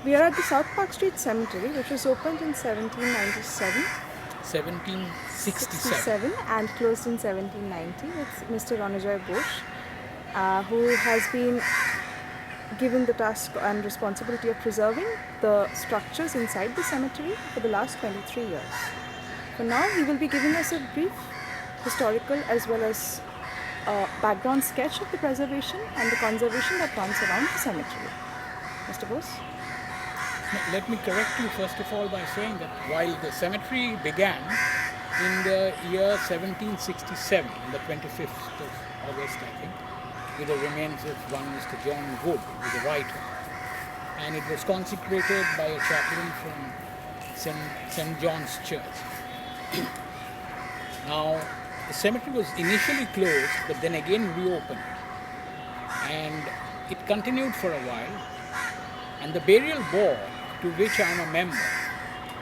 We are at the South Park Street Cemetery, which was opened in 1797. 1767. And closed in 1790 with Mr. Ranajoy Bose, who has been given the task and responsibility of preserving the structures inside the cemetery for the last 23 years. For now, he will be giving us a brief historical as well as background sketch of the preservation and the conservation that runs around the cemetery. Mr. Bose? Let me correct you first of all by saying that while the cemetery began in the year 1767, on the 25th of August, I think, with the remains of one Mr. John Wood, who was a writer, and it was consecrated by a chaplain from St. John's Church. Now, the cemetery was initially closed, but then again reopened, and it continued for a while. And the burial board, to which I am a member,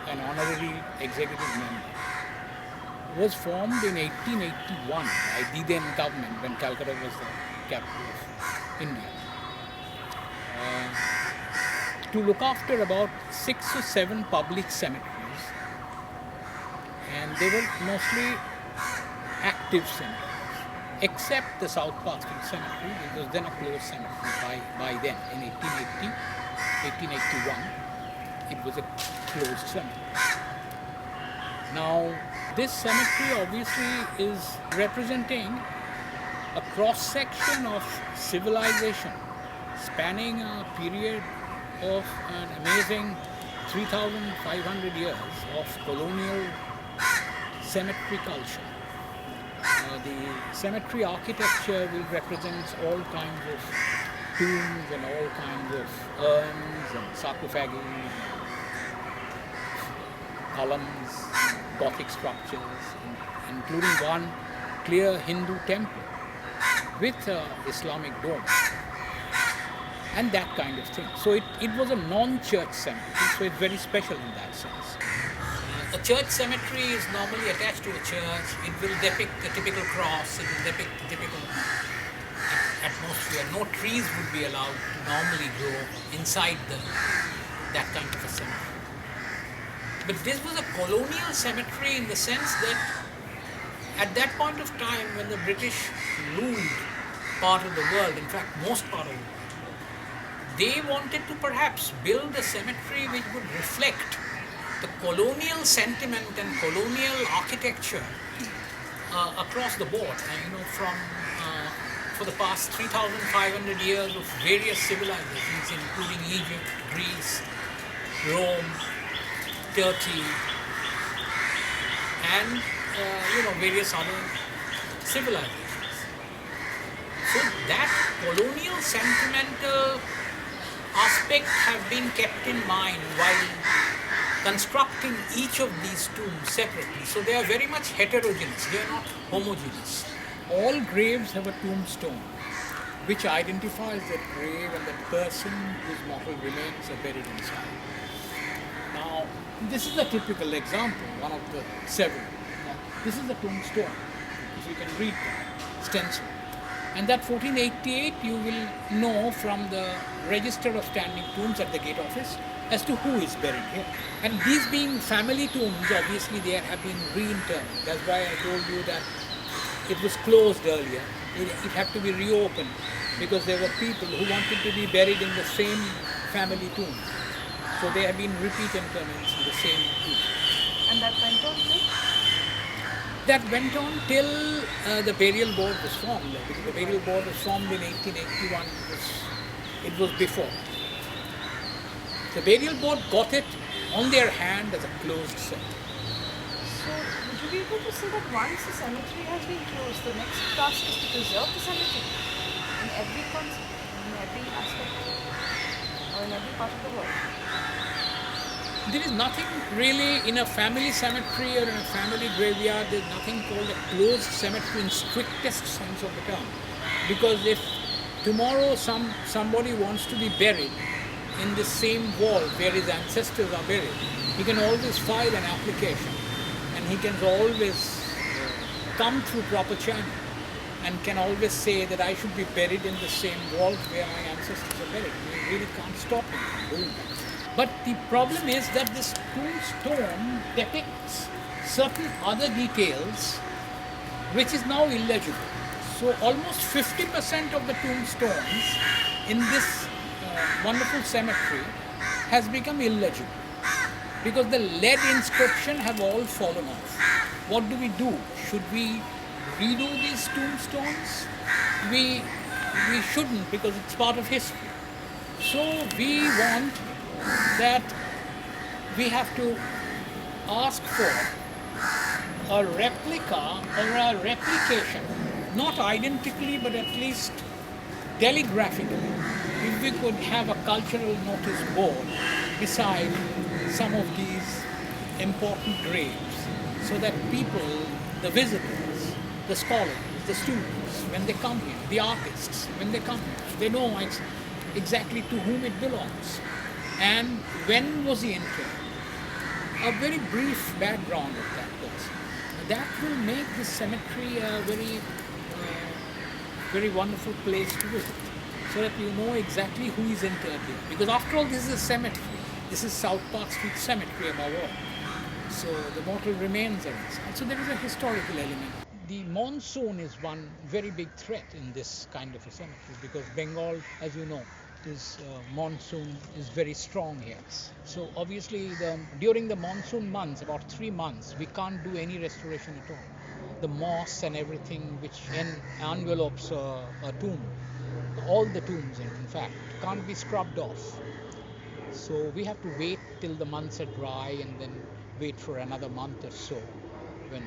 an honorary executive member, was formed in 1881 by the then government when Calcutta was the capital of India, to look after about 6 or 7 public cemeteries, and they were mostly active cemeteries, except the South Park Street Cemetery, which was then a closed cemetery by then, in 1881, it was a closed cemetery. Now, this cemetery obviously is representing a cross-section of civilization spanning a period of an amazing 3,500 years of colonial cemetery culture. The cemetery architecture will represent all kinds of tombs and all kinds of urns and sarcophagi, columns, Gothic structures, including one clear Hindu temple with Islamic dome and that kind of thing. So it was a non-church cemetery, so it's very special in that sense. A church cemetery is normally attached to a church. It will depict the typical cross, it will depict the typical atmosphere. No trees would be allowed to normally grow inside that kind of a cemetery. But this was a colonial cemetery in the sense that at that point of time when the British ruled part of the world, in fact most part of the world, they wanted to perhaps build a cemetery which would reflect the colonial sentiment and colonial architecture across the board, for the past 3,500 years of various civilizations, including Egypt, Greece, Rome, Turkey, and various other civilizations. So that colonial sentimental aspect have been kept in mind while constructing each of these tombs separately. So they are very much heterogeneous, they are not homogeneous. All graves have a tombstone which identifies that grave and that person whose mortal remains are buried inside. Now, this is a typical example, one of the several. This is the tombstone, if you can read that, stencil. And that 1488 you will know from the register of standing tombs at the gate office as to who is buried here. And these being family tombs, obviously they have been reinterred. That's why I told you that it was closed earlier. It had to be reopened because there were people who wanted to be buried in the same family tomb. So they have been repeat interments in the same tomb. And that went on till? That went on till the burial board was formed. The burial board was formed in 1881. It was before. The burial board got it on their hand as a closed cemetery. So, would you be able to say that once the cemetery has been closed, the next task is to preserve the cemetery in every concept, in every aspect, or in every part of the world? There is nothing really in a family cemetery or in a family graveyard. There is nothing called a closed cemetery in strictest sense of the term. Because if tomorrow somebody wants to be buried in the same wall where his ancestors are buried, he can always file an application and he can always come through proper channel and can always say that I should be buried in the same vault where my ancestors are buried. We really can't stop him from doing that. But the problem is that this tombstone depicts certain other details which is now illegible. So almost 50% of the tombstones in this wonderful cemetery has become illegible because the lead inscription have all fallen off. What do we do? Should we redo these tombstones? We shouldn't, because it's part of history. So we want that we have to ask for a replica or a replication, not identically but at least telegraphically. If we could have a cultural notice board beside some of these important graves, so that people, the visitors, the scholars, the students, when they come here, the artists, when they come here, they know exactly to whom it belongs and when was he interred. A very brief background of that person. That will make this cemetery a very wonderful place to visit, so that you know exactly who is interred here. Because after all, this is a cemetery. This is South Park Street Cemetery above all. So the mortal remains are inside. So there is a historical element. The monsoon is one very big threat in this kind of a cemetery, because Bengal, as you know, is monsoon is very strong here. So obviously during the monsoon months, about 3 months, we can't do any restoration at all. The moss and everything which envelopes a tomb, all the tombs in fact, can't be scrubbed off. So we have to wait till the months are dry and then wait for another month or so when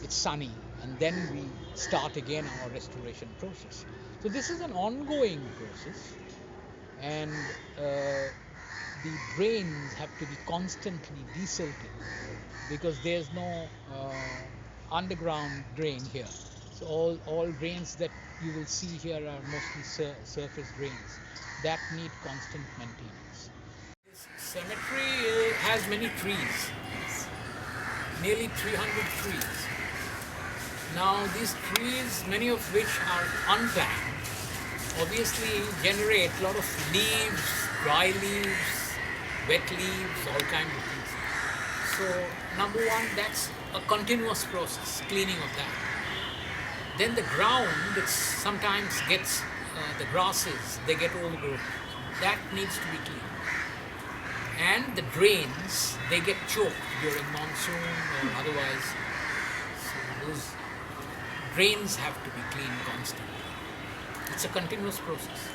it's sunny, and then we start again our restoration process. So this is an ongoing process, and the drains have to be constantly desilted because there's no underground drain here. So all drains that you will see here are mostly surface drains that need constant maintenance. This cemetery has many trees, nearly 300 trees. Now these trees, many of which are unplanned, obviously generate a lot of leaves, dry leaves, wet leaves, all kinds of things. So number one, that's a continuous process, cleaning of that. Then the ground, it sometimes gets, the grasses, they get overgrown. That needs to be cleaned. And the drains, they get choked during monsoon or otherwise. So those drains have to be cleaned constantly. It's a continuous process.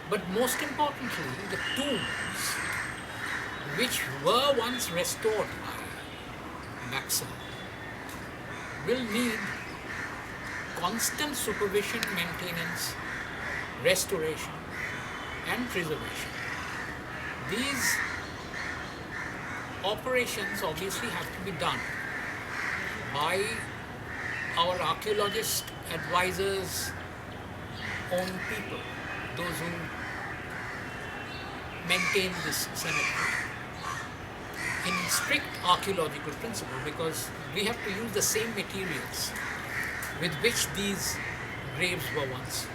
But most importantly, the tombs, which were once restored by Baxter, will need constant supervision, maintenance, restoration, and preservation. These operations obviously have to be done by our archaeologist advisors, own people, those who maintain this cemetery in strict archaeological principle, because we have to use the same materials with which these graves were once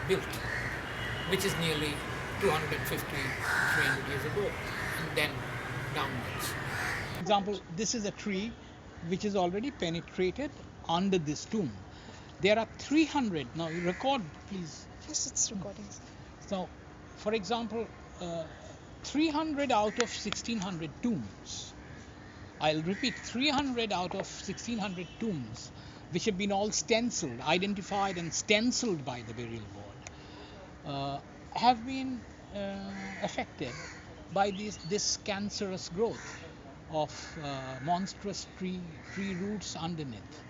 built, which is nearly 250, 300 years ago, and then downwards. For example, this is a tree which is already penetrated under this tomb. There are 300, now you record please. Yes, it's recording. So, for example, 300 out of 1600 tombs, I'll repeat, 300 out of 1600 tombs, which have been all stenciled, identified and stenciled by the burial board, have been affected by this cancerous growth of monstrous tree roots underneath.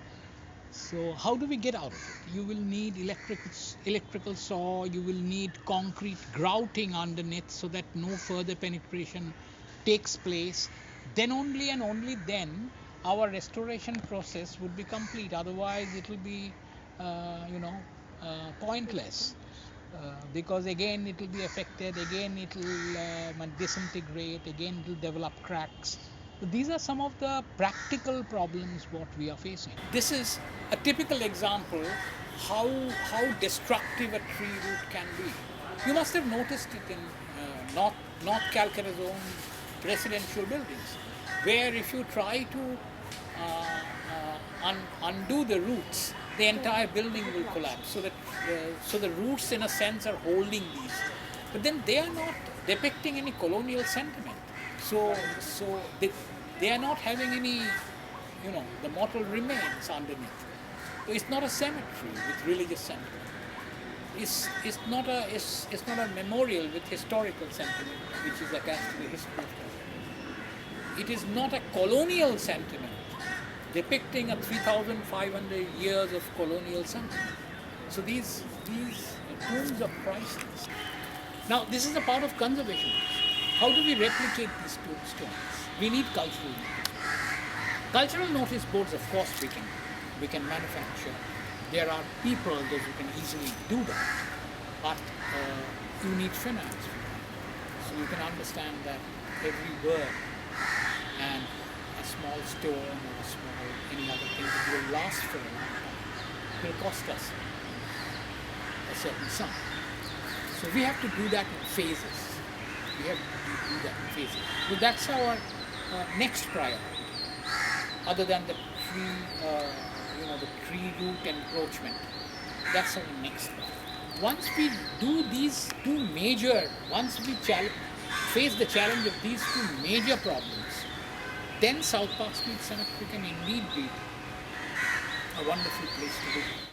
So how do we get out of it? You will need electrical saw, you will need concrete grouting underneath so that no further penetration takes place. Then only and only then our restoration process would be complete. Otherwise it will be pointless, because again it will be affected, again it will disintegrate, again it will develop cracks. So these are some of the practical problems what we are facing. This is a typical example how destructive a tree root can be. You must have noticed it in North Calcutta's own residential buildings, where if you try to undo the roots, the entire building will collapse. So the roots, in a sense, are holding these, but then they are not depicting any colonial sentiment. So they are not having any, the mortal remains underneath. It's not a cemetery with religious sentiment. It's not a memorial with historical sentiment which is attached to the history of Kolkata. It is not a colonial sentiment depicting a 3,500 years of colonial sentiment. So these tombs are priceless. Now this is a part of conservation. How do we replicate these stones? We need cultural notice. Cultural notice boards, of course, we can manufacture. There are people those who can easily do that, but you need finance for that. So you can understand that every word and a small stone or a small any other thing that will last for a long time will cost us a certain sum. So we have to do that in phases. We have to do that in phases. So that's our next priority, other than the tree root encroachment. That's our next one. Once we do these two major, once we face the challenge of these two major problems, then South Park Street Cemetery can indeed be a wonderful place to be.